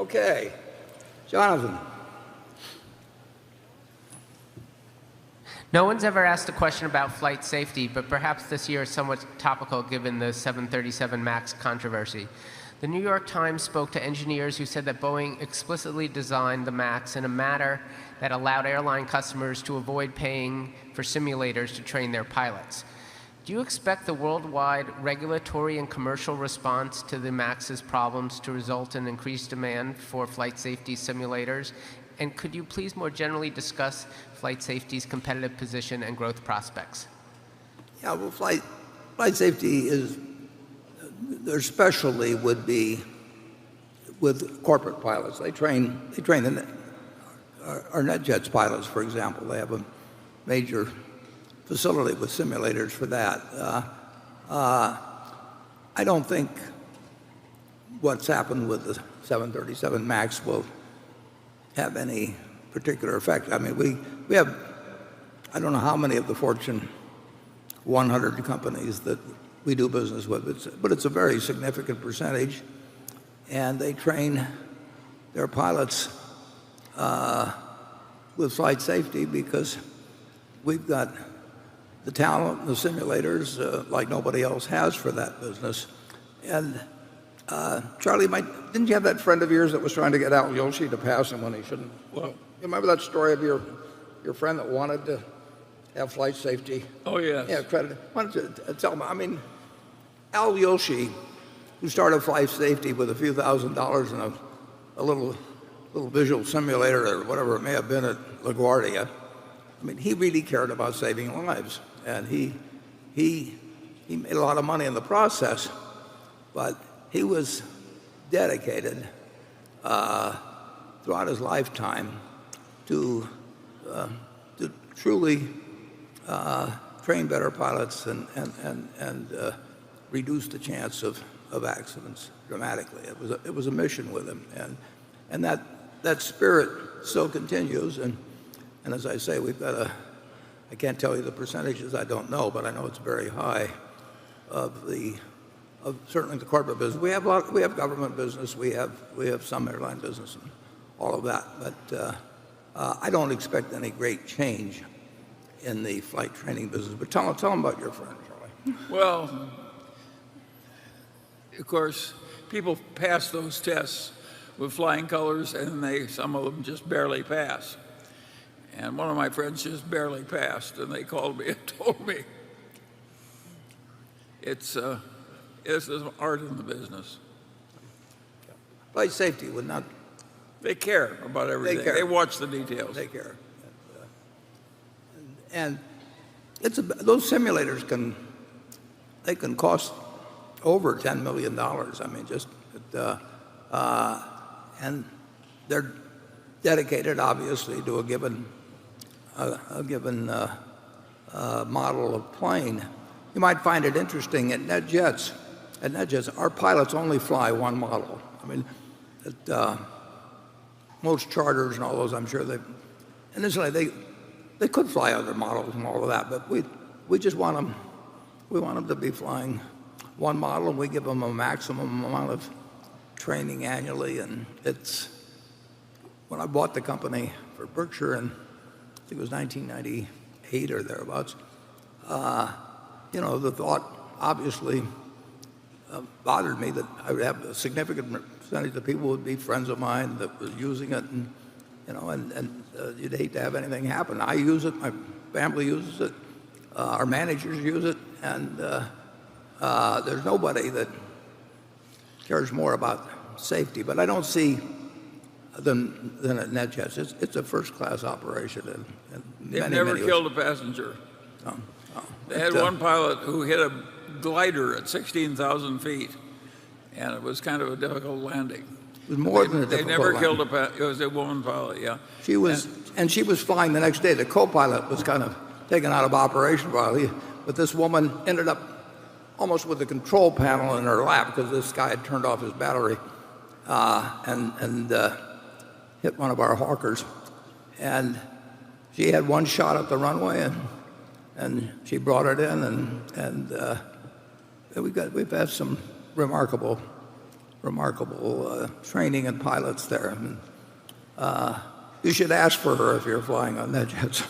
Okay. Jonathan. No one's ever asked a question about flight safety, but perhaps this year is somewhat topical given the 737 MAX controversy. The New York Times spoke to engineers who said that Boeing explicitly designed the MAX in a manner that allowed airline customers to avoid paying for simulators to train their pilots. Do you expect the worldwide regulatory and commercial response to the MAX's problems to result in increased demand for flight safety simulators? And could you please more generally discuss flight safety's competitive position and growth prospects? Yeah, well, flight safety is, their specialty would be with corporate pilots. They train our NetJets pilots, for example. They have a major facility with simulators for that. I don't think what's happened with the 737 MAX will have any particular effect. I mean, we have, I don't know how many of the Fortune 100 companies that we do business with, but it's a very significant percentage, and they train their pilots with flight safety because we've got the talent and the simulators like nobody else has for that business. And Charlie, didn't you have that friend of yours that was trying to get Al Yoshi to pass him when he shouldn't? Well, you remember that story of your friend that wanted to have flight safety? Oh, yes. Yeah, credit. Why don't you tell him? I mean, Al Yoshi, who started flight safety with a few $1,000s and a little visual simulator or whatever it may have been at LaGuardia, I mean, he really cared about saving lives, and he made a lot of money in the process, but he was dedicated throughout his lifetime to truly train better pilots and reduce the chance of accidents dramatically. It was a mission with him, and that spirit still continues. And as I say, we've got I can't tell you the percentages, I don't know, but I know it's very high of certainly the corporate business. We have government business, we have some airline business and all of that, but I don't expect any great change in the flight training business. But tell them about your friend, Charlie. Well, of course, people pass those tests with flying colors, and some of them just barely pass. And one of my friends just barely passed, and they called me and told me it's an art in the business. Flight safety would not. They care about everything. They watch the details. They care. And those simulators can cost over $10 million. I mean, and they're dedicated, obviously, to a given model of plane. You might find it interesting at NetJets. At NetJets, our pilots only fly one model. I mean, most charters and all those, I'm sure initially they could fly other models and all of that, but we just want them. We want them to be flying one model, and we give them a maximum amount of training annually. And when I bought the company for Berkshire, and I think it was 1998 or thereabouts, the thought obviously bothered me that I would have a significant percentage of people would be friends of mine that were using it, and you'd hate to have anything happen. I use it, my family uses it, our managers use it, and there's nobody that cares more about safety. But I don't see than at NetJets. It's a first-class operation. They've never killed a passenger. No. They had one pilot who hit a glider at 16,000 feet, and it was kind of a difficult landing. It was more than a difficult They never landing. killed it was a woman pilot, yeah. She was flying the next day. The co-pilot was kind of taken out of operation but this woman ended up almost with the control panel in her lap because this guy had turned off his battery and hit one of our Hawkers. And she had one shot at the runway, and she brought it in, and we've had some remarkable remarkable training and pilots there. You should ask for her if you're flying on NetJets.